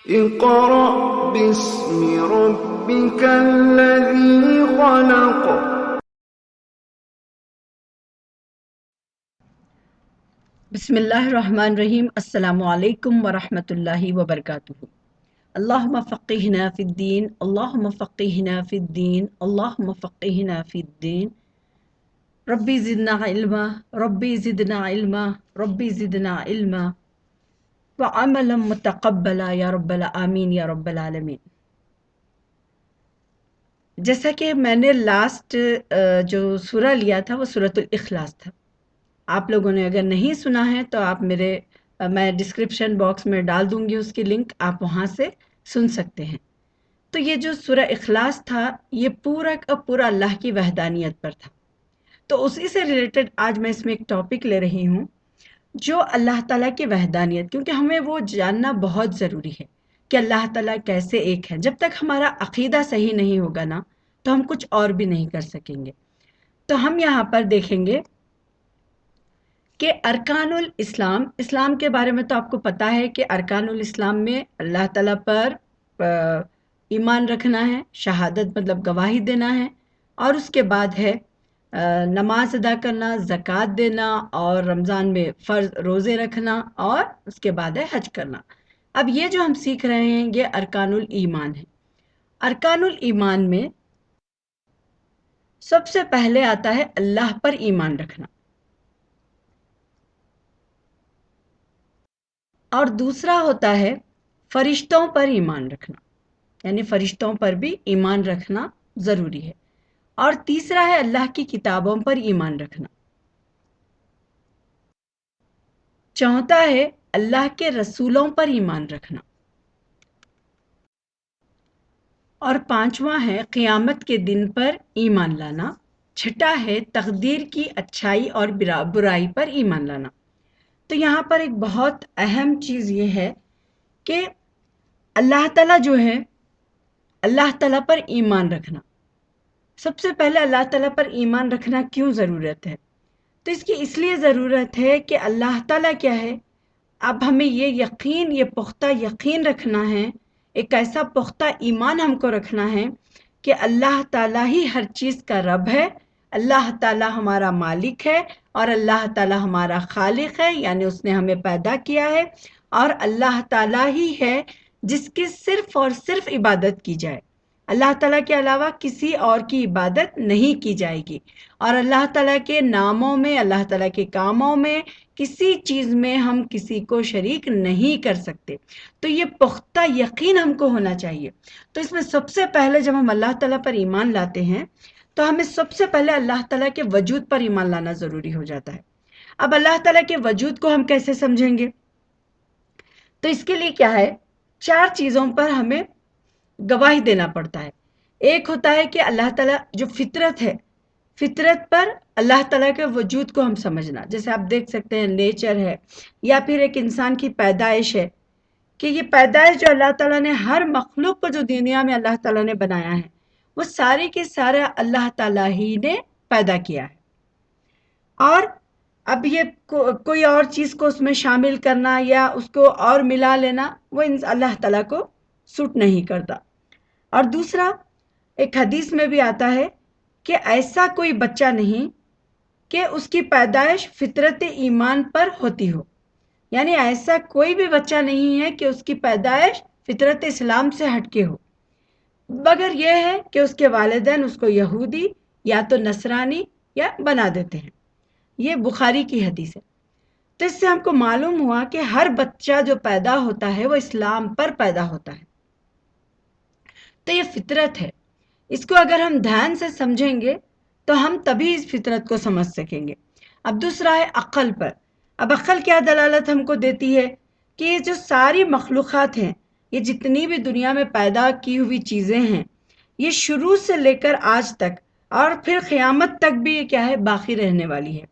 اقرأ باسم ربك الذي خلق. بسم اللہ الرحمن الرحیم. السلام علیکم ورحمۃ اللہ وبرکاتہ. اللہم فقہنا فی الدین، اللہم فقہنا فی الدین، اللہم فقہنا فی الدین. ربی زدنا علما، ربی زدنا علما، ربی زدنا علما وعملا متقبلا یا رب العالمین یا رب العالمین. جیسا کہ میں نے لاسٹ جو سورہ لیا تھا وہ سورۃ الاخلاص تھا. آپ لوگوں نے اگر نہیں سنا ہے تو آپ میں ڈسکرپشن باکس میں ڈال دوں گی اس کی لنک، آپ وہاں سے سن سکتے ہیں. تو یہ جو سورہ اخلاص تھا یہ پورا کا پورا اللہ کی وحدانیت پر تھا. تو اسی سے ریلیٹڈ آج میں اس میں ایک ٹاپک لے رہی ہوں جو اللہ تعالیٰ کی وحدانیت، کیونکہ ہمیں وہ جاننا بہت ضروری ہے کہ اللہ تعالیٰ کیسے ایک ہے. جب تک ہمارا عقیدہ صحیح نہیں ہوگا نا تو ہم کچھ اور بھی نہیں کر سکیں گے. تو ہم یہاں پر دیکھیں گے کہ ارکان الاسلام، اسلام کے بارے میں تو آپ کو پتہ ہے کہ ارکان الاسلام میں اللہ تعالیٰ پر ایمان رکھنا ہے، شہادت مطلب گواہی دینا ہے، اور اس کے بعد ہے نماز ادا کرنا، زکوٰۃ دینا، اور رمضان میں فرض روزے رکھنا، اور اس کے بعد ہے حج کرنا. اب یہ جو ہم سیکھ رہے ہیں یہ ارکان الایمان ہے. ارکان الایمان میں سب سے پہلے آتا ہے اللہ پر ایمان رکھنا، اور دوسرا ہوتا ہے فرشتوں پر ایمان رکھنا، یعنی فرشتوں پر بھی ایمان رکھنا ضروری ہے. اور تیسرا ہے اللہ کی کتابوں پر ایمان رکھنا. چوتھا ہے اللہ کے رسولوں پر ایمان رکھنا. اور پانچواں ہے قیامت کے دن پر ایمان لانا. چھٹا ہے تقدیر کی اچھائی اور برائی پر ایمان لانا. تو یہاں پر ایک بہت اہم چیز یہ ہے کہ اللہ تعالیٰ جو ہے، اللہ تعالیٰ پر ایمان رکھنا. سب سے پہلے اللہ تعالیٰ پر ایمان رکھنا کیوں ضرورت ہے؟ تو اس کی اس لیے ضرورت ہے کہ اللہ تعالیٰ کیا ہے. اب ہمیں یہ پختہ یقین رکھنا ہے، ایک ایسا پختہ ایمان ہم کو رکھنا ہے کہ اللہ تعالیٰ ہی ہر چیز کا رب ہے، اللہ تعالیٰ ہمارا مالک ہے، اور اللہ تعالیٰ ہمارا خالق ہے، یعنی اس نے ہمیں پیدا کیا ہے، اور اللہ تعالیٰ ہی ہے جس کی صرف اور صرف عبادت کی جائے. اللہ تعالیٰ کے علاوہ کسی اور کی عبادت نہیں کی جائے گی. اور اللہ تعالیٰ کے ناموں میں، اللہ تعالیٰ کے کاموں میں، کسی چیز میں ہم کسی کو شریک نہیں کر سکتے. تو یہ پختہ یقین ہم کو ہونا چاہیے. تو اس میں سب سے پہلے جب ہم اللہ تعالیٰ پر ایمان لاتے ہیں تو ہمیں سب سے پہلے اللہ تعالیٰ کے وجود پر ایمان لانا ضروری ہو جاتا ہے. اب اللہ تعالیٰ کے وجود کو ہم کیسے سمجھیں گے؟ تو اس کے لیے کیا ہے، 4 چیزوں پر ہمیں گواہی دینا پڑتا ہے. ایک ہوتا ہے کہ اللہ تعالیٰ جو فطرت ہے، فطرت پر اللہ تعالیٰ کے وجود کو ہم سمجھنا. جیسے آپ دیکھ سکتے ہیں نیچر ہے، یا پھر ایک انسان کی پیدائش ہے، کہ یہ پیدائش جو اللہ تعالیٰ نے ہر مخلوق کو جو دنیا میں اللہ تعالیٰ نے بنایا ہے وہ سارے کے سارے اللہ تعالیٰ ہی نے پیدا کیا ہے. اور اب یہ کوئی اور چیز کو اس میں شامل کرنا یا اس کو اور ملا لینا وہ اللہ تعالیٰ کو سوٹ نہیں کرتا. اور دوسرا، ایک حدیث میں بھی آتا ہے کہ ایسا کوئی بچہ نہیں کہ اس کی پیدائش فطرت ایمان پر ہوتی ہو. یعنی ایسا کوئی بھی بچہ نہیں ہے کہ اس کی پیدائش فطرت اسلام سے ہٹ کے ہو، مگر یہ ہے کہ اس کے والدین اس کو یہودی یا تو نصرانی یا بنا دیتے ہیں. یہ بخاری کی حدیث ہے. تو اس سے ہم کو معلوم ہوا کہ ہر بچہ جو پیدا ہوتا ہے وہ اسلام پر پیدا ہوتا ہے. تو یہ فطرت ہے، اس کو اگر ہم دھیان سے سمجھیں گے تو ہم تبھی اس فطرت کو سمجھ سکیں گے. اب دوسرا ہے عقل پر. اب عقل کیا دلالت ہم کو دیتی ہے کہ یہ جو ساری مخلوقات ہیں، یہ جتنی بھی دنیا میں پیدا کی ہوئی چیزیں ہیں، یہ شروع سے لے کر آج تک اور پھر قیامت تک بھی یہ کیا ہے، باقی رہنے والی ہے.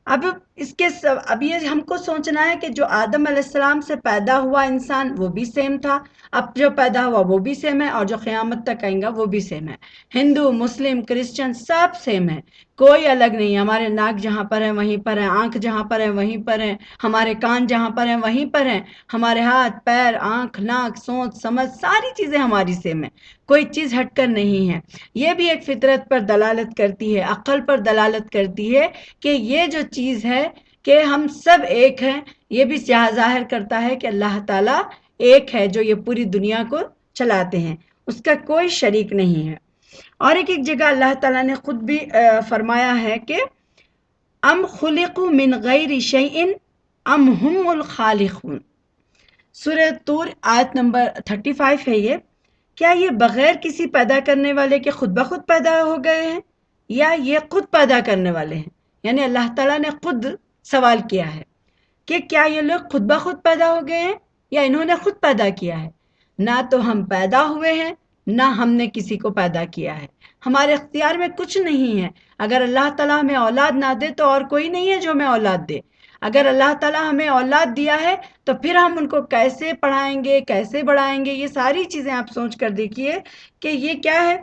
اب اس کے اب یہ ہم کو سوچنا ہے کہ جو آدم علیہ السلام سے پیدا ہوا انسان وہ بھی سیم تھا، اب جو پیدا ہوا وہ بھی سیم ہے، اور جو قیامت تک آئیں گا وہ بھی سیم ہے۔ ہندو، مسلم، کرسچن سب سیم ہے، کوئی الگ نہیں ہے۔ ہمارے ناک جہاں پر ہے وہیں پر ہے، آنکھ جہاں پر ہے وہیں پر ہے، ہمارے کان جہاں پر ہیں وہیں پر ہیں، ہمارے ہاتھ، پیر، آنکھ، ناک، سوچ، سمجھ ساری چیزیں ہماری سیم ہیں، کوئی چیز ہٹ کر نہیں ہے۔ یہ بھی ایک فطرت پر دلالت کرتی ہے، عقل پر دلالت کرتی ہے کہ یہ جو چیز ہے کہ ہم سب ایک ہیں، یہ بھی ظاہر کرتا ہے کہ اللہ تعالیٰ ایک ہے جو یہ پوری دنیا کو چلاتے ہیں، اس کا کوئی شریک نہیں ہے۔ اور ایک جگہ اللہ تعالیٰ نے خود بھی فرمایا ہے کہ ام خلقوا من غیر شیء ام ہم الخالقون، سورہ طور آیت نمبر 35 ہے یہ۔ کیا یہ بغیر کسی پیدا کرنے والے کے خود بخود پیدا ہو گئے ہیں، یا یہ خود پیدا کرنے والے ہیں؟ یعنی اللہ تعالیٰ نے خود سوال کیا ہے کہ کیا یہ لوگ خود بخود پیدا ہو گئے ہیں یا انہوں نے خود پیدا کیا ہے؟ نہ تو ہم پیدا ہوئے ہیں، نہ ہم نے کسی کو پیدا کیا ہے، ہمارے اختیار میں کچھ نہیں ہے۔ اگر اللہ تعالیٰ ہمیں اولاد نہ دے تو اور کوئی نہیں ہے جو ہمیں اولاد دے۔ اگر اللہ تعالیٰ ہمیں اولاد دیا ہے تو پھر ہم ان کو کیسے پڑھائیں گے، کیسے بڑھائیں گے، یہ ساری چیزیں آپ سوچ کر دیکھیے کہ یہ کیا ہے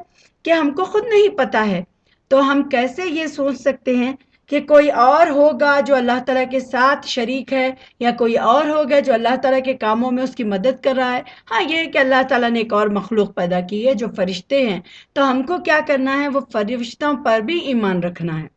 کہ ہم کو خود نہیں پتہ ہے، تو ہم کیسے یہ سوچ سکتے ہیں کہ کوئی اور ہوگا جو اللہ تعالیٰ کے ساتھ شریک ہے، یا کوئی اور ہوگا جو اللہ تعالیٰ کے کاموں میں اس کی مدد کر رہا ہے۔ ہاں یہ ہے کہ اللہ تعالیٰ نے ایک اور مخلوق پیدا کی ہے جو فرشتے ہیں، تو ہم کو کیا کرنا ہے، وہ فرشتوں پر بھی ایمان رکھنا ہے۔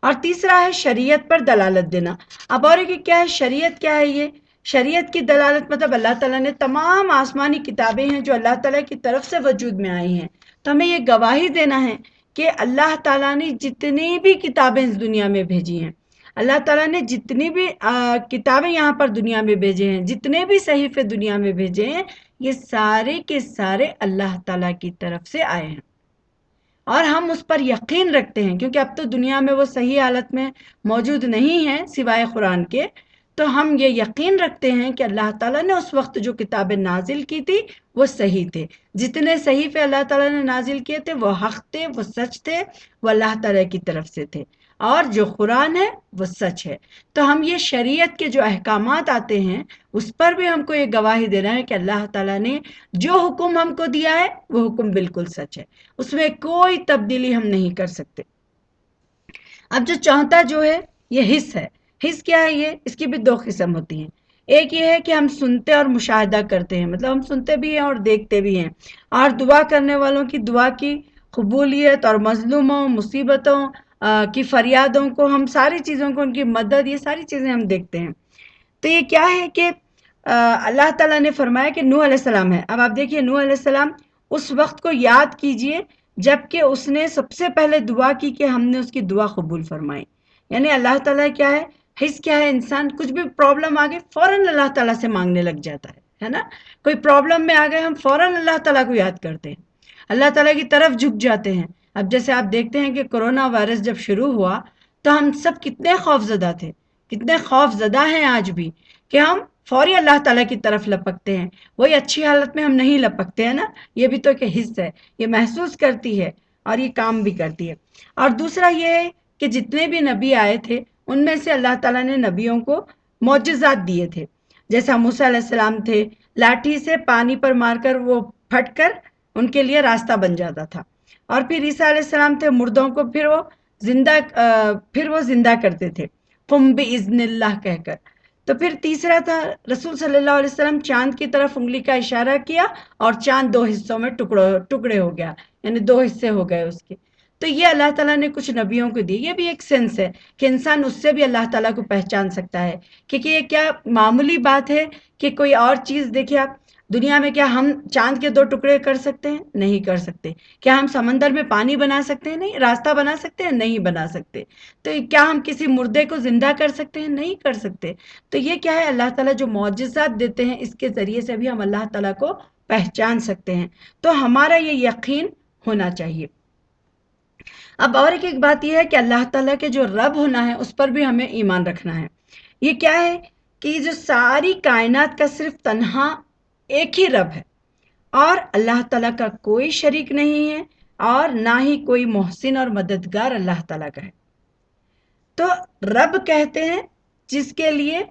اور تیسرا ہے شریعت پر دلالت دینا۔ اب اور ایک کیا ہے، شریعت کیا ہے؟ یہ شریعت کی دلالت مطلب اللہ تعالیٰ نے تمام آسمانی کتابیں ہیں جو اللہ تعالیٰ کی طرف سے وجود میں آئی ہیں، تو ہمیں یہ گواہی دینا ہے کہ اللہ تعالیٰ نے جتنی بھی کتابیں اس دنیا میں بھیجی ہیں، اللہ تعالیٰ نے جتنی بھی کتابیں یہاں پر دنیا میں بھیجے ہیں، جتنے بھی صحیفے دنیا میں بھیجے ہیں، یہ سارے کے سارے اللہ تعالیٰ کی طرف سے آئے ہیں، اور ہم اس پر یقین رکھتے ہیں کیونکہ اب تو دنیا میں وہ صحیح حالت میں موجود نہیں ہیں سوائے قرآن کے، تو ہم یہ یقین رکھتے ہیں کہ اللہ تعالیٰ نے اس وقت جو کتابیں نازل کی تھی وہ صحیح تھے، جتنے صحیفے اللہ تعالیٰ نے نازل کیے تھے وہ حق تھے، وہ سچ تھے، وہ اللہ تعالیٰ کی طرف سے تھے، اور جو قرآن ہے وہ سچ ہے۔ تو ہم یہ شریعت کے جو احکامات آتے ہیں اس پر بھی ہم کو یہ گواہی دینا ہے کہ اللہ تعالیٰ نے جو حکم ہم کو دیا ہے وہ حکم بالکل سچ ہے، اس میں کوئی تبدیلی ہم نہیں کر سکتے۔ اب جو چوتھا جو ہے یہ حس ہے۔ حس کیا ہے؟ یہ اس کی بھی دو قسم ہوتی ہیں۔ ایک یہ ہے کہ ہم سنتے اور مشاہدہ کرتے ہیں، مطلب ہم سنتے بھی ہیں اور دیکھتے بھی ہیں، اور دعا کرنے والوں کی دعا کی قبولیت اور مظلوموں، مصیبتوں کی فریادوں کو، ہم ساری چیزوں کو، ان کی مدد، یہ ساری چیزیں ہم دیکھتے ہیں۔ تو یہ کیا ہے کہ اللہ تعالیٰ نے فرمایا کہ نوح علیہ السلام ہے۔ اب آپ دیکھیے نوح علیہ السلام اس وقت کو یاد کیجئے جب کہ اس نے سب سے پہلے دعا کی کہ ہم نے اس کی دعا قبول فرمائی۔ یعنی اللہ تعالیٰ کیا ہے، حس کیا ہے، انسان کچھ بھی پرابلم آ گئی فوراً اللہ تعالیٰ سے مانگنے لگ جاتا ہے نا؟ کوئی پرابلم میں آ گئے ہم فوراً اللہ تعالیٰ کو یاد کرتے ہیں، اللہ تعالیٰ کی طرف جھک جاتے ہیں۔ اب جیسے آپ دیکھتے ہیں کہ کرونا وائرس جب شروع ہوا تو ہم سب کتنے خوف زدہ تھے، کتنے خوف زدہ ہیں آج بھی، کہ ہم فوری اللہ تعالیٰ کی طرف لپکتے ہیں، وہی اچھی حالت میں ہم نہیں لپکتے ہیں نا۔ یہ بھی تو ایک حس ہے، یہ محسوس کرتی ہے اور یہ کام بھی کرتی ہے۔ اور دوسرا یہ ہے کہ جتنے بھی نبی آئے تھے ان میں سے اللہ تعالیٰ نے نبیوں کو معجزات دیے تھے، جیسا موسیٰ علیہ السلام تھے، لاٹھی سے پانی پر مار کر وہ پھٹ کر ان کے لیے راستہ بن جاتا تھا، اور پھر عیسیٰ علیہ السلام تھے، مردوں کو پھر وہ زندہ کرتے تھے، قم بِإِذْنِ اللہ کہہ کر۔ تو پھر تیسرا تھا رسول صلی اللہ علیہ وسلم، چاند کی طرف انگلی کا اشارہ کیا اور چاند دو حصوں میں ٹکڑے ہو گیا، یعنی دو حصے ہو گئے اس کے۔ تو یہ اللہ تعالیٰ نے کچھ نبیوں کو دی، یہ بھی ایک سینس ہے کہ انسان اس سے بھی اللہ تعالیٰ کو پہچان سکتا ہے، کیونکہ یہ کیا معمولی بات ہے کہ کوئی اور چیز دیکھیں آپ دنیا میں، کیا ہم چاند کے دو ٹکڑے کر سکتے ہیں؟ نہیں کر سکتے۔ کیا ہم سمندر میں پانی بنا سکتے ہیں؟ نہیں۔ راستہ بنا سکتے ہیں؟ نہیں بنا سکتے۔ تو کیا ہم کسی مردے کو زندہ کر سکتے ہیں؟ نہیں کر سکتے۔ تو یہ کیا ہے، اللہ تعالیٰ جو معجزات دیتے ہیں اس کے ذریعے سے بھی ہم اللہ تعالیٰ کو پہچان سکتے ہیں، تو ہمارا یہ یقین ہونا چاہیے۔ اب اور ایک بات یہ ہے کہ اللہ تعالیٰ کے جو رب ہونا ہے اس پر بھی ہمیں ایمان رکھنا ہے۔ یہ کیا ہے کہ یہ جو ساری کائنات کا صرف تنہا ایک ہی رب ہے، اور اللہ تعالیٰ کا کوئی شریک نہیں ہے، اور نہ ہی کوئی محسن اور مددگار اللہ تعالیٰ کا ہے۔ تو رب کہتے ہیں جس کے لیے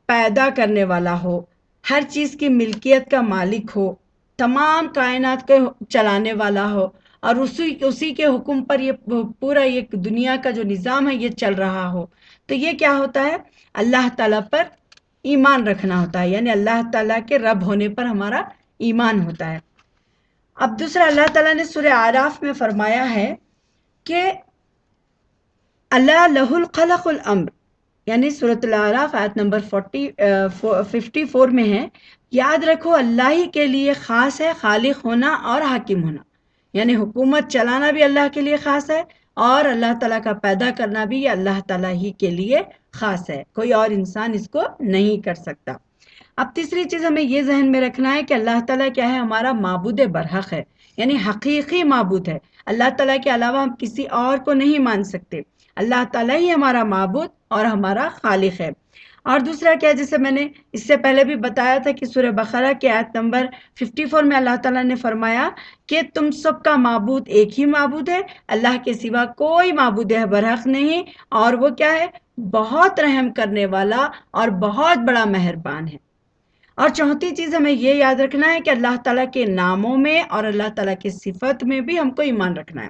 پیدا کرنے والا ہو، ہر چیز کی ملکیت کا مالک ہو، تمام کائنات کو چلانے والا ہو، اور اسی کے حکم پر یہ پورا یہ دنیا کا جو نظام ہے یہ چل رہا ہو، تو یہ کیا ہوتا ہے؟ اللہ تعالیٰ پر ایمان رکھنا ہوتا ہے، یعنی اللہ تعالیٰ کے رب ہونے پر ہمارا ایمان ہوتا ہے۔ اب دوسرا اللہ تعالیٰ نے سورہ اعراف میں فرمایا ہے کہ اللہ لہ الخلق الامر، یعنی سورۃ الاعراف آیت نمبر 54 میں ہے، یاد رکھو اللہ ہی کے لیے خاص ہے خالق ہونا اور حاکم ہونا، یعنی حکومت چلانا بھی اللہ کے لیے خاص ہے، اور اللہ تعالیٰ کا پیدا کرنا بھی یہ اللہ تعالیٰ ہی کے لیے خاص ہے، کوئی اور انسان اس کو نہیں کر سکتا۔ اب تیسری چیز ہمیں یہ ذہن میں رکھنا ہے کہ اللہ تعالیٰ کیا ہے؟ ہمارا معبود برحق ہے، یعنی حقیقی معبود ہے، اللہ تعالیٰ کے علاوہ ہم کسی اور کو نہیں مان سکتے، اللہ تعالیٰ ہی ہمارا معبود اور ہمارا خالق ہے۔ اور دوسرا کیا، جیسے میں نے اس سے پہلے بھی بتایا تھا کہ سورہ بقرہ کی آیت نمبر 54 میں اللہ تعالیٰ نے فرمایا کہ تم سب کا معبود ایک ہی معبود ہے، اللہ کے سوا کوئی معبود برحق نہیں، اور وہ کیا ہے؟ بہت رحم کرنے والا اور بہت بڑا مہربان ہے۔ اور چوتھی چیز ہمیں یہ یاد رکھنا ہے کہ اللہ تعالیٰ کے ناموں میں اور اللہ تعالیٰ کی صفت میں بھی ہم کو ایمان رکھنا ہے،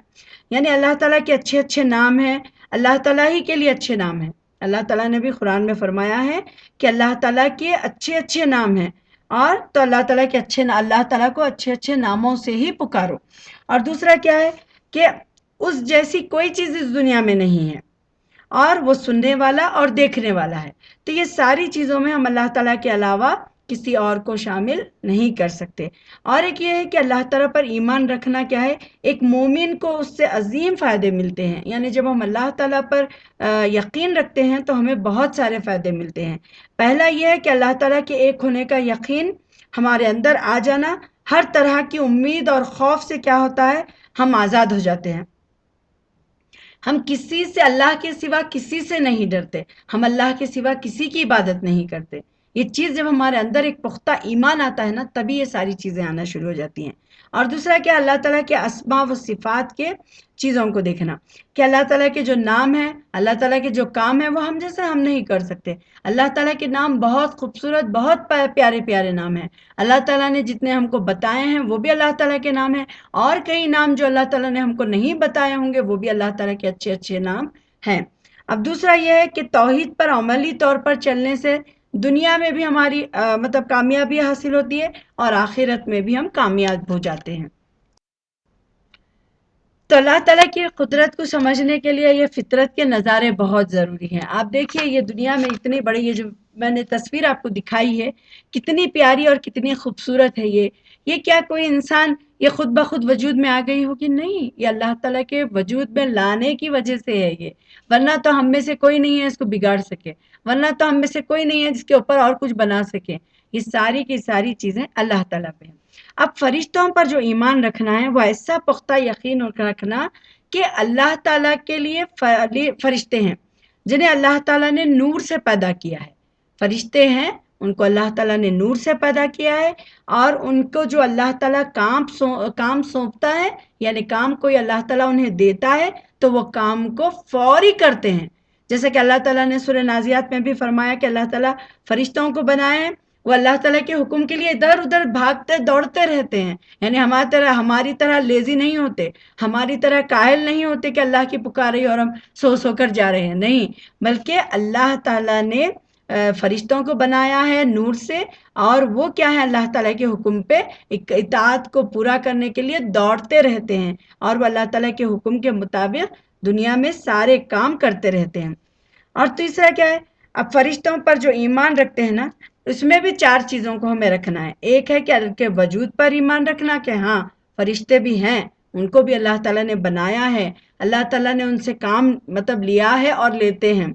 یعنی اللہ تعالیٰ کے اچھے اچھے نام ہیں، اللہ تعالیٰ ہی کے لیے اچھے نام ہیں، اللہ تعالیٰ نے بھی قرآن میں فرمایا ہے کہ اللہ تعالیٰ کے اچھے اچھے نام ہیں، اور تو اللہ تعالیٰ کو اچھے اچھے ناموں سے ہی پکارو۔ اور دوسرا کیا ہے کہ اس جیسی کوئی چیز اس دنیا میں نہیں ہے، اور وہ سننے والا اور دیکھنے والا ہے، تو یہ ساری چیزوں میں ہم اللہ تعالیٰ کے علاوہ کسی اور کو شامل نہیں کر سکتے۔ اور ایک یہ ہے کہ اللہ تعالیٰ پر ایمان رکھنا کیا ہے؟ ایک مومن کو اس سے عظیم فائدے ملتے ہیں، یعنی جب ہم اللہ تعالیٰ پر یقین رکھتے ہیں تو ہمیں بہت سارے فائدے ملتے ہیں۔ پہلا یہ ہے کہ اللہ تعالیٰ کے ایک ہونے کا یقین ہمارے اندر آ جانا، ہر طرح کی امید اور خوف سے کیا ہوتا ہے؟ ہم آزاد ہو جاتے ہیں، ہم کسی سے اللہ کے سوا کسی سے نہیں ڈرتے، ہم اللہ کے سوا کسی کی عبادت نہیں کرتے۔ یہ چیز جب ہمارے اندر ایک پختہ ایمان آتا ہے نا، تبھی یہ ساری چیزیں آنا شروع ہو جاتی ہیں۔ اور دوسرا کیا؟ اللہ تعالیٰ کے اسماء و صفات کے چیزوں کو دیکھنا کہ اللہ تعالیٰ کے جو نام ہیں، اللہ تعالیٰ کے جو کام ہیں، وہ ہم جیسے ہم نہیں کر سکتے۔ اللہ تعالیٰ کے نام بہت خوبصورت، بہت پیارے پیارے نام ہیں، اللہ تعالیٰ نے جتنے ہم کو بتائے ہیں وہ بھی اللہ تعالیٰ کے نام ہیں، اور کئی نام جو اللہ تعالیٰ نے ہم کو نہیں بتائے ہوں گے وہ بھی اللہ تعالیٰ کے اچھے اچھے نام ہیں۔ اب دوسرا یہ ہے کہ توحید پر عملی طور پر چلنے سے دنیا میں بھی ہماری کامیابی حاصل ہوتی ہے، اور آخرت میں بھی ہم کامیاب ہو جاتے ہیں۔ تو اللہ تعالیٰ کی قدرت کو سمجھنے کے لیے یہ فطرت کے نظارے بہت ضروری ہیں۔ آپ دیکھیے یہ دنیا میں اتنی بڑی، یہ جو میں نے تصویر آپ کو دکھائی ہے کتنی پیاری اور کتنی خوبصورت ہے، یہ کیا کوئی انسان یہ خود بخود وجود میں آ گئی ہوگی؟ نہیں، یہ اللہ تعالیٰ کے وجود میں لانے کی وجہ سے ہے یہ، ورنہ تو ہم میں سے کوئی نہیں ہے اس کو بگاڑ سکے، ورنہ تو ہم میں سے کوئی نہیں ہے جس کے اوپر اور کچھ بنا سکے۔ یہ ساری کی ساری چیزیں اللہ تعالیٰ پہ ہیں۔ اب فرشتوں پر جو ایمان رکھنا ہے وہ ایسا پختہ یقین رکھنا کہ اللہ تعالیٰ کے لیے فرشتے ہیں جنہیں اللہ تعالیٰ نے نور سے پیدا کیا ہے، فرشتے ہیں ان کو اللہ تعالیٰ نے نور سے پیدا کیا ہے، اور ان کو جو اللہ تعالیٰ کام سونپتا ہے، یعنی کام کوئی اللہ تعالیٰ انہیں دیتا ہے تو وہ کام کو فوری کرتے ہیں۔ جیسے کہ اللہ تعالیٰ نے سورہ نازیات میں بھی فرمایا کہ اللہ تعالیٰ فرشتوں کو بنائے ہیں، وہ اللہ تعالیٰ کے حکم کے لیے ادھر ادھر بھاگتے دوڑتے رہتے ہیں، یعنی ہماری طرح لیزی نہیں ہوتے، ہماری طرح کاہل نہیں ہوتے کہ اللہ کی پکار اور ہم سو کر جا رہے ہیں، نہیں، بلکہ اللہ تعالیٰ نے فرشتوں کو بنایا ہے نور سے، اور وہ کیا ہے؟ اللہ تعالیٰ کے حکم پہ اطاعت کو پورا کرنے کے لیے دوڑتے رہتے ہیں، اور وہ اللہ تعالیٰ کے حکم کے مطابق دنیا میں سارے کام کرتے رہتے ہیں۔ اور تیسرا کیا ہے؟ اب فرشتوں پر جو ایمان رکھتے ہیں نا، اس میں بھی 4 چیزوں کو ہمیں رکھنا ہے۔ ایک ہے کہ ان کے وجود پر ایمان رکھنا کہ ہاں فرشتے بھی ہیں، ان کو بھی اللہ تعالیٰ نے بنایا ہے، اللہ تعالیٰ نے ان سے کام لیا ہے اور لیتے ہیں،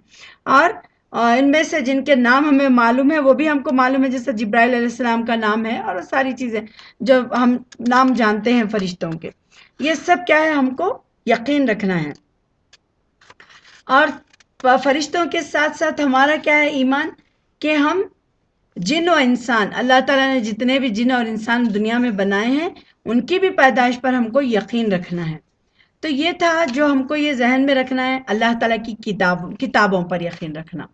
اور ان میں سے جن کے نام ہمیں معلوم ہے وہ بھی ہم کو معلوم ہے، جیسے جبرائیل علیہ السلام کا نام ہے، اور ساری چیزیں جو ہم نام جانتے ہیں فرشتوں کے، یہ سب کیا ہے؟ ہم کو یقین رکھنا ہے۔ اور فرشتوں کے ساتھ ساتھ ہمارا کیا ہے ایمان؟ کہ ہم جن و انسان، اللہ تعالیٰ نے جتنے بھی جن اور انسان دنیا میں بنائے ہیں ان کی بھی پیدائش پر ہم کو یقین رکھنا ہے۔ تو یہ تھا جو ہم کو یہ ذہن میں رکھنا ہے، اللہ تعالیٰ کی کتابوں پر یقین رکھنا۔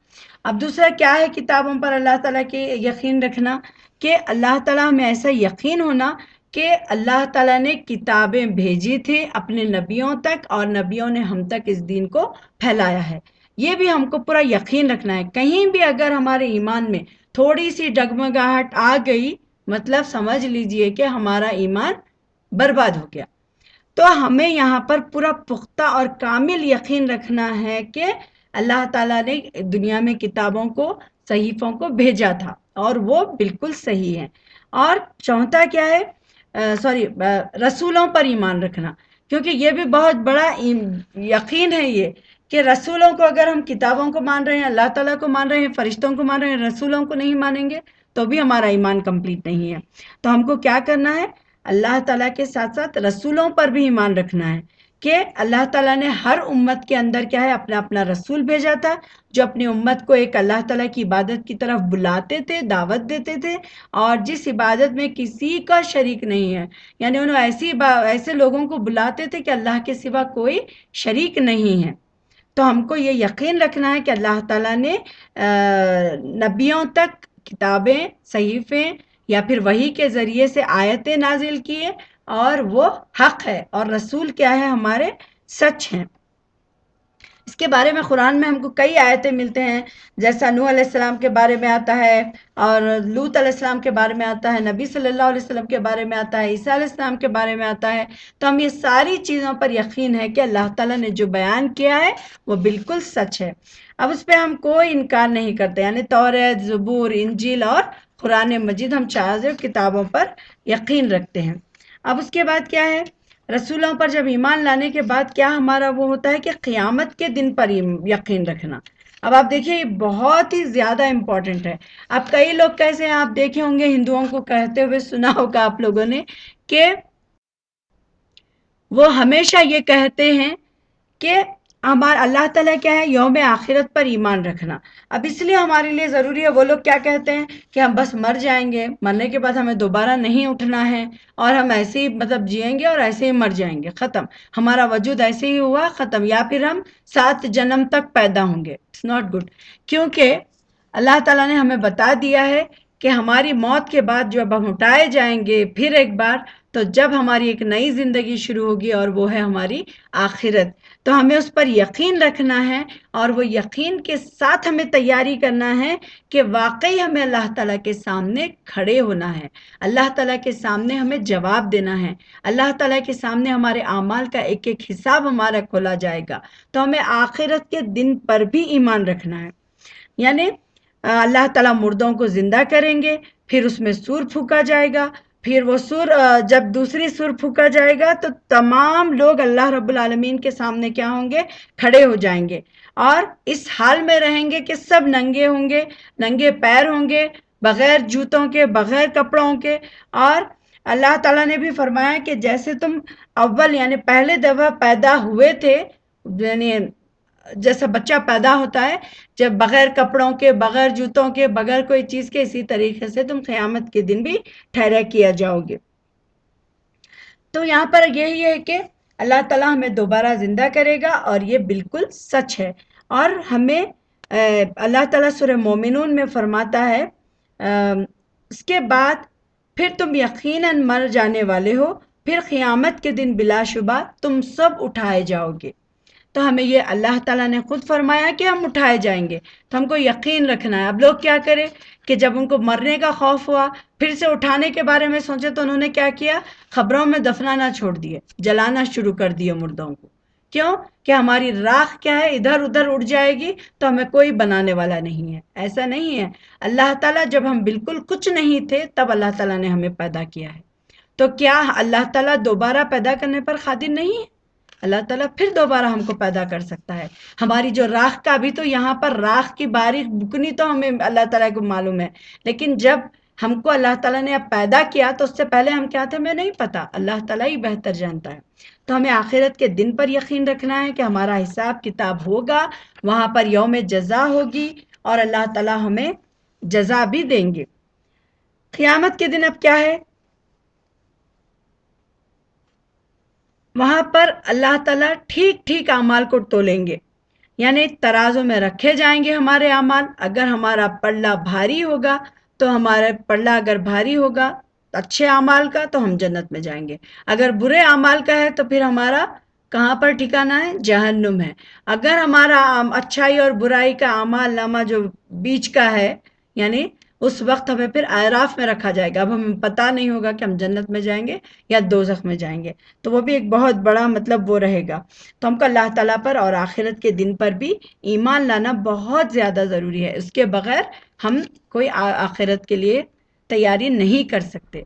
اب دوسرا کیا ہے کتابوں پر اللہ تعالیٰ کے یقین رکھنا؟ کہ اللہ تعالیٰ میں ایسا یقین ہونا کہ اللہ تعالیٰ نے کتابیں بھیجی تھی اپنے نبیوں تک، اور نبیوں نے ہم تک اس دین کو پھیلایا ہے، یہ بھی ہم کو پورا یقین رکھنا ہے۔ کہیں بھی اگر ہمارے ایمان میں تھوڑی سی ڈگمگاہٹ آ گئی، مطلب سمجھ لیجئے کہ ہمارا ایمان برباد ہو گیا۔ تو ہمیں یہاں پر پورا پختہ اور کامل یقین رکھنا ہے کہ اللہ تعالیٰ نے دنیا میں کتابوں کو، صحیفوں کو بھیجا تھا، اور وہ بالکل صحیح ہیں۔ اور چوتھا کیا ہے؟ رسولوں پر ایمان رکھنا، کیونکہ یہ بھی بہت بڑا یقین ہے یہ کہ رسولوں کو، اگر ہم کتابوں کو مان رہے ہیں، اللہ تعالیٰ کو مان رہے ہیں، فرشتوں کو مان رہے ہیں، رسولوں کو نہیں مانیں گے تو بھی ہمارا ایمان کمپلیٹ نہیں ہے۔ تو ہم کو کیا کرنا ہے؟ اللہ تعالیٰ کے ساتھ ساتھ رسولوں پر بھی ایمان رکھنا ہے کہ اللہ تعالیٰ نے ہر امت کے اندر کیا ہے، اپنا اپنا رسول بھیجا تھا جو اپنی امت کو ایک اللہ تعالیٰ کی عبادت کی طرف بلاتے تھے، دعوت دیتے تھے، اور جس عبادت میں کسی کا شریک نہیں ہے، یعنی انہوں ایسے لوگوں کو بلاتے تھے کہ اللہ کے سوا کوئی شریک نہیں ہے۔ تو ہم کو یہ یقین رکھنا ہے کہ اللہ تعالیٰ نے نبیوں تک کتابیں، صحیفیں یا پھر وحی کے ذریعے سے آیتیں نازل کیے، اور وہ حق ہے، اور رسول کیا ہے؟ ہمارے سچ ہیں۔ اس کے بارے میں قرآن میں ہم کو کئی آیتیں ملتے ہیں، جیسا نوح علیہ السلام کے بارے میں آتا ہے، اور لوط علیہ السلام کے بارے میں آتا ہے، نبی صلی اللہ علیہ وسلم کے بارے میں آتا ہے، عیسیٰ علیہ السلام کے بارے میں آتا ہے۔ تو ہم یہ ساری چیزوں پر یقین ہے کہ اللہ تعالیٰ نے جو بیان کیا ہے وہ بالکل سچ ہے۔ اب اس پہ ہم کوئی انکار نہیں کرتے، یعنی توریت، زبور، انجیل اور قرآن مجید، ہم چاروں کتابوں پر یقین رکھتے ہیں۔ اب اس کے بعد کیا ہے؟ رسولوں پر جب ایمان لانے کے بعد کیا ہمارا وہ ہوتا ہے کہ قیامت کے دن پر یقین رکھنا۔ اب آپ دیکھیں یہ بہت ہی زیادہ امپورٹنٹ ہے۔ اب کئی لوگ کیسے ہیں، آپ دیکھے ہوں گے ہندوؤں کو کہتے ہوئے سنا ہوگا آپ لوگوں نے کہ وہ ہمیشہ یہ کہتے ہیں کہ ہمارا اللہ تعالیٰ کیا ہے؟ یوم آخرت پر ایمان رکھنا۔ اب اس لیے ہمارے لیے ضروری ہے، وہ لوگ کیا کہتے ہیں کہ ہم بس مر جائیں گے، مرنے کے بعد ہمیں دوبارہ نہیں اٹھنا ہے، اور ہم ایسے ہی مطلب جئیں گے اور ایسے ہی مر جائیں گے، ختم، ہمارا وجود ایسے ہی ہوا ختم، یا پھر ہم 7 جنم تک پیدا ہوں گے۔ اٹس ناٹ گڈ، کیونکہ اللہ تعالیٰ نے ہمیں بتا دیا ہے کہ ہماری موت کے بعد جب ہم اٹھائے جائیں گے پھر ایک بار، تو جب ہماری ایک نئی زندگی شروع ہوگی، اور وہ ہے ہماری آخرت۔ تو ہمیں اس پر یقین رکھنا ہے، اور وہ یقین کے ساتھ ہمیں تیاری کرنا ہے کہ واقعی ہمیں اللہ تعالیٰ کے سامنے کھڑے ہونا ہے، اللہ تعالیٰ کے سامنے ہمیں جواب دینا ہے، اللہ تعالیٰ کے سامنے ہمارے اعمال کا ایک ایک حساب ہمارا کھولا جائے گا۔ تو ہمیں آخرت کے دن پر بھی ایمان رکھنا ہے، یعنی اللہ تعالیٰ مردوں کو زندہ کریں گے، پھر اس میں سور پھونکا جائے گا، پھر وہ سور جب دوسری سور پھونکا جائے گا تو تمام لوگ اللہ رب العالمین کے سامنے کیا ہوں گے؟ کھڑے ہو جائیں گے، اور اس حال میں رہیں گے کہ سب ننگے ہوں گے، ننگے پیر ہوں گے، بغیر جوتوں کے، بغیر کپڑوں کے۔ اور اللہ تعالیٰ نے بھی فرمایا کہ جیسے تم اول یعنی پہلے دفعہ پیدا ہوئے تھے، یعنی جیسا بچہ پیدا ہوتا ہے جب بغیر کپڑوں کے، بغیر جوتوں کے، بغیر کوئی چیز کے، اسی طریقے سے تم قیامت کے دن بھی ٹھہرا کیا جاؤ گے۔ تو یہاں پر یہی ہے کہ اللہ تعالیٰ ہمیں دوبارہ زندہ کرے گا، اور یہ بالکل سچ ہے۔ اور ہمیں اللہ تعالیٰ سورہ مومنون میں فرماتا ہے اس کے بعد پھر تم یقیناً مر جانے والے ہو، پھر قیامت کے دن بلا شبہ تم سب اٹھائے جاؤ گے۔ تو ہمیں یہ اللہ تعالیٰ نے خود فرمایا کہ ہم اٹھائے جائیں گے، تو ہم کو یقین رکھنا ہے۔ اب لوگ کیا کریں کہ جب ان کو مرنے کا خوف ہوا، پھر سے اٹھانے کے بارے میں سوچے، تو انہوں نے کیا کیا؟ قبروں میں دفنانا چھوڑ دیے، جلانا شروع کر دیے مردوں کو۔ کیوں؟ کہ ہماری راکھ کیا ہے؟ ادھر ادھر اڑ جائے گی، تو ہمیں کوئی بنانے والا نہیں ہے۔ ایسا نہیں ہے، اللہ تعالیٰ جب ہم بالکل کچھ نہیں تھے تب اللہ تعالیٰ نے ہمیں پیدا کیا ہے، تو کیا اللہ تعالیٰ دوبارہ پیدا کرنے پر قادر نہیں ہے؟ اللہ تعالیٰ پھر دوبارہ ہم کو پیدا کر سکتا ہے۔ ہماری جو راکھ کا بھی تو یہاں پر راکھ کی باریک بکنی تو ہمیں اللہ تعالیٰ کو معلوم ہے، لیکن جب ہم کو اللہ تعالیٰ نے اب پیدا کیا تو اس سے پہلے ہم کیا تھے ہمیں نہیں پتا، اللہ تعالیٰ ہی بہتر جانتا ہے۔ تو ہمیں آخرت کے دن پر یقین رکھنا ہے کہ ہمارا حساب کتاب ہوگا، وہاں پر یوم جزا ہوگی، اور اللہ تعالیٰ ہمیں جزا بھی دیں گے۔ قیامت کے دن اب کیا ہے؟ وہاں پر اللہ تعالیٰ ٹھیک ٹھیک اعمال کو تولیں گے، یعنی ترازو میں رکھے جائیں گے ہمارے اعمال۔ اگر ہمارا پلڑا بھاری ہوگا تو ہمارا پلڑا اگر بھاری ہوگا اچھے اعمال کا تو ہم جنت میں جائیں گے، اگر برے اعمال کا ہے تو پھر ہمارا کہاں پر ٹھکانہ ہے؟ جہنم ہے۔ اگر ہمارا اچھائی اور برائی کا اعمال نامہ جو بیچ کا ہے، یعنی اس وقت ہمیں پھر اعراف میں رکھا جائے گا، اب ہمیں پتہ نہیں ہوگا کہ ہم جنت میں جائیں گے یا دوزخ میں جائیں گے، تو وہ بھی ایک بہت بڑا مطلب وہ رہے گا۔ تو ہم کو اللہ تعالیٰ پر اور آخرت کے دن پر بھی ایمان لانا بہت زیادہ ضروری ہے، اس کے بغیر ہم کوئی آخرت کے لیے تیاری نہیں کر سکتے۔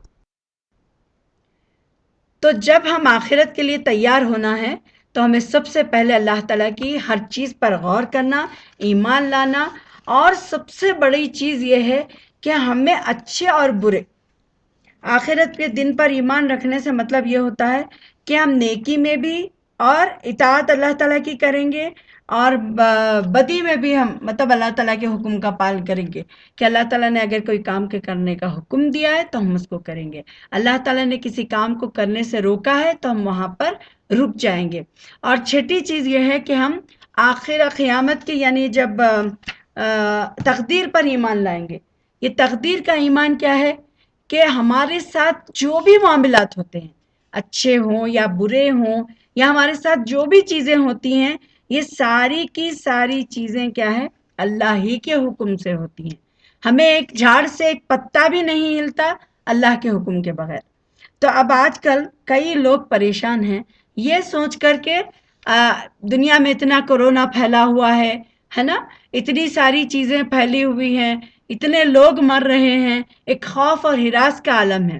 تو جب ہم آخرت کے لیے تیار ہونا ہے تو ہمیں سب سے پہلے اللہ تعالیٰ کی ہر چیز پر غور کرنا، ایمان لانا، اور سب سے بڑی چیز یہ ہے کہ ہمیں اچھے اور برے، آخرت کے دن پر ایمان رکھنے سے مطلب یہ ہوتا ہے کہ ہم نیکی میں بھی اور اطاعت اللہ تعالیٰ کی کریں گے، اور بدی میں بھی ہم مطلب اللہ تعالیٰ کے حکم کا پالن کریں گے، کہ اللہ تعالیٰ نے اگر کوئی کام کے کرنے کا حکم دیا ہے تو ہم اس کو کریں گے، اللہ تعالیٰ نے کسی کام کو کرنے سے روکا ہے تو ہم وہاں پر رک جائیں گے۔ اور چھٹی چیز یہ ہے کہ ہم آخر قیامت کی، یعنی جب تقدیر پر ایمان لائیں گے۔ یہ تقدیر کا ایمان کیا ہے؟ کہ ہمارے ساتھ جو بھی معاملات ہوتے ہیں، اچھے ہوں یا برے ہوں، یا ہمارے ساتھ جو بھی چیزیں ہوتی ہیں، یہ ساری کی ساری چیزیں کیا ہے؟ اللہ ہی کے حکم سے ہوتی ہیں۔ ہمیں ایک جھاڑ سے ایک پتا بھی نہیں ہلتا اللہ کے حکم کے بغیر۔ تو اب آج کل کئی لوگ پریشان ہیں یہ سوچ کر کے دنیا میں اتنا کورونا پھیلا ہوا ہے نا، اتنی ساری چیزیں پھیلی ہوئی ہیں، اتنے لوگ مر رہے ہیں، ایک خوف اور ہراس کا عالم ہے۔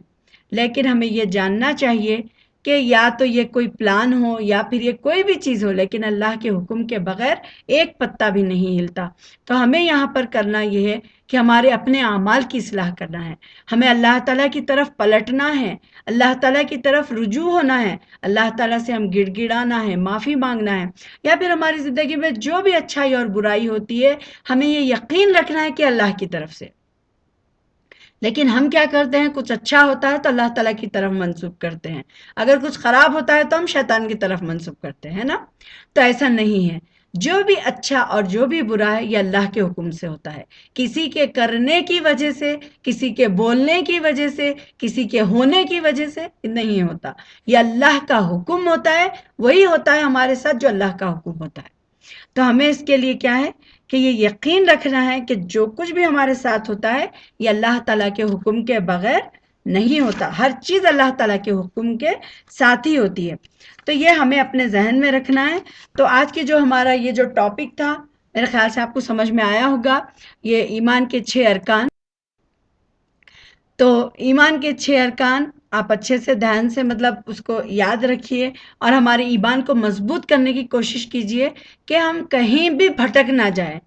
لیکن ہمیں یہ جاننا چاہیے کہ یا تو یہ کوئی پلان ہو یا پھر یہ کوئی بھی چیز ہو، لیکن اللہ کے حکم کے بغیر ایک پتا بھی نہیں ہلتا۔ تو ہمیں یہاں پر کرنا یہ ہے کہ ہمارے اپنے اعمال کی اصلاح کرنا ہے، ہمیں اللہ تعالیٰ کی طرف پلٹنا ہے، اللہ تعالیٰ کی طرف رجوع ہونا ہے، اللہ تعالیٰ سے ہم گڑ گڑانا ہے، معافی مانگنا ہے، یا پھر ہماری زندگی میں جو بھی اچھائی اور برائی ہوتی ہے ہمیں یہ یقین رکھنا ہے کہ اللہ کی طرف سے۔ لیکن ہم کیا کرتے ہیں؟ کچھ اچھا ہوتا ہے تو اللہ تعالیٰ کی طرف منسوب کرتے ہیں، اگر کچھ خراب ہوتا ہے تو ہم شیطان کی طرف منسوب کرتے ہیں نا۔ تو ایسا نہیں ہے، جو بھی اچھا اور جو بھی برا ہے یہ اللہ کے حکم سے ہوتا ہے، کسی کے کرنے کی وجہ سے، کسی کے بولنے کی وجہ سے، کسی کے ہونے کی وجہ سے نہیں ہوتا، یہ اللہ کا حکم ہوتا ہے، وہی ہوتا ہے ہمارے ساتھ جو اللہ کا حکم ہوتا ہے۔ تو ہمیں اس کے لیے کیا ہے کہ یہ یقین رکھنا ہے کہ جو کچھ بھی ہمارے ساتھ ہوتا ہے یہ اللہ تعالیٰ کے حکم کے بغیر نہیں ہوتا، ہر چیز اللہ تعالیٰ کے حکم کے ساتھ ہی ہوتی ہے۔ تو یہ ہمیں اپنے ذہن میں رکھنا ہے۔ تو آج کی جو ہمارا یہ جو ٹاپک تھا میرے خیال سے آپ کو سمجھ میں آیا ہوگا، یہ ایمان کے 6 ارکان۔ تو ایمان کے 6 ارکان آپ اچھے سے دھیان سے مطلب اس کو یاد رکھیے، اور ہمارے ایمان کو مضبوط کرنے کی کوشش کیجئے کہ ہم کہیں بھی بھٹک نہ جائیں،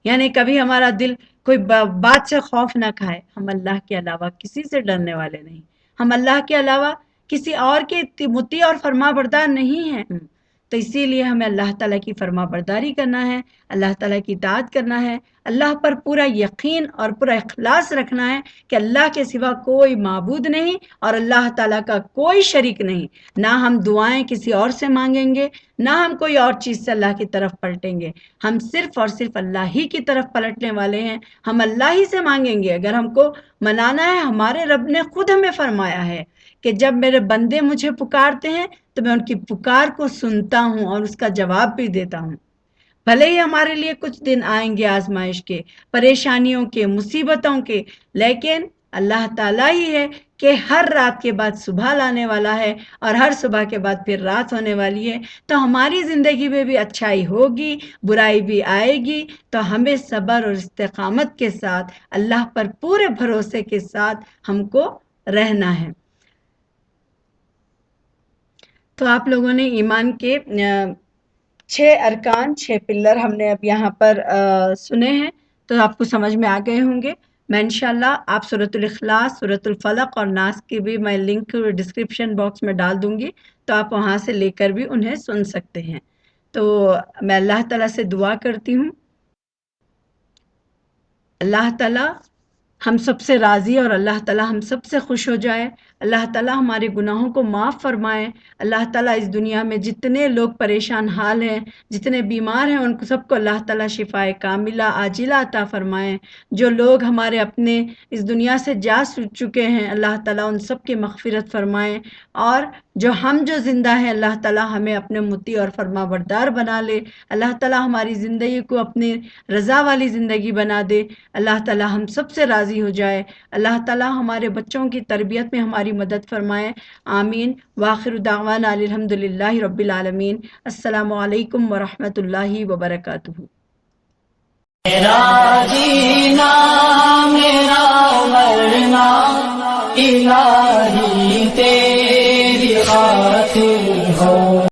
یعنی کبھی ہمارا دل کوئی بات سے خوف نہ کھائے۔ ہم اللہ کے علاوہ کسی سے ڈرنے والے نہیں، ہم اللہ کے علاوہ کسی اور کے مطیع اور فرما بردار نہیں ہیں۔ تو اسی لیے ہمیں اللہ تعالیٰ کی فرما برداری کرنا ہے، اللہ تعالیٰ کی اطاعت کرنا ہے، اللہ پر پورا یقین اور پورا اخلاص رکھنا ہے کہ اللہ کے سوا کوئی معبود نہیں اور اللہ تعالیٰ کا کوئی شریک نہیں، نہ ہم دعائیں کسی اور سے مانگیں گے، نہ ہم کوئی اور چیز سے اللہ کی طرف پلٹیں گے، ہم صرف اور صرف اللہ ہی کی طرف پلٹنے والے ہیں، ہم اللہ ہی سے مانگیں گے۔ اگر ہم کو منانا ہے، ہمارے رب نے خود ہمیں فرمایا ہے کہ جب میرے بندے مجھے پکارتے ہیں تو میں ان کی پکار کو سنتا ہوں اور اس کا جواب بھی دیتا ہوں۔ بھلے ہی ہمارے لیے کچھ دن آئیں گے آزمائش کے، پریشانیوں کے، مصیبتوں کے، لیکن اللہ تعالیٰ ہی ہے کہ ہر رات کے بعد صبح لانے والا ہے اور ہر صبح کے بعد پھر رات ہونے والی ہے۔ تو ہماری زندگی میں بھی اچھائی ہوگی، برائی بھی آئے گی، تو ہمیں صبر اور استقامت کے ساتھ اللہ پر پورے بھروسے کے ساتھ ہم کو رہنا ہے۔ تو آپ لوگوں نے ایمان کے 6 ارکان، 6 پلر ہم نے اب یہاں پر سنے ہیں، تو آپ کو سمجھ میں آ گئے ہوں گے۔ میں انشاءاللہ آپ سورۃ الاخلاص، سورۃ الفلق اور ناس کی بھی میں لنک ڈسکرپشن باکس میں ڈال دوں گی، تو آپ وہاں سے لے کر بھی انہیں سن سکتے ہیں۔ تو میں اللہ تعالیٰ سے دعا کرتی ہوں اللہ تعالیٰ ہم سب سے راضی اور اللہ تعالیٰ ہم سب سے خوش ہو جائے، اللہ تعالیٰ ہمارے گناہوں کو معاف فرمائے۔ اللہ تعالیٰ اس دنیا میں جتنے لوگ پریشان حال ہیں، جتنے بیمار ہیں، ان کو سب کو اللہ تعالیٰ شفائے کاملہ عاجلہ عطا فرمائے۔ جو لوگ ہمارے اپنے اس دنیا سے جا چکے ہیں، اللہ تعالیٰ ان سب کی مغفرت فرمائے، اور جو زندہ ہیں، اللہ تعالیٰ ہمیں اپنے مطیع اور فرما بردار بنا لے۔ اللہ تعالیٰ ہماری زندگی کو اپنی رضا والی زندگی بنا دے۔ اللہ تعالیٰ ہم سب سے راضی ہو جائے۔ اللہ تعالیٰ ہمارے بچوں کی تربیت میں ہماری مدد فرمائے۔ آمین۔ وآخر دعوانا الحمد للہ رب العالمین۔ السلام علیکم ورحمۃ اللہ وبرکاتہ۔ میرا جینا میرا مرنا الہی تیرے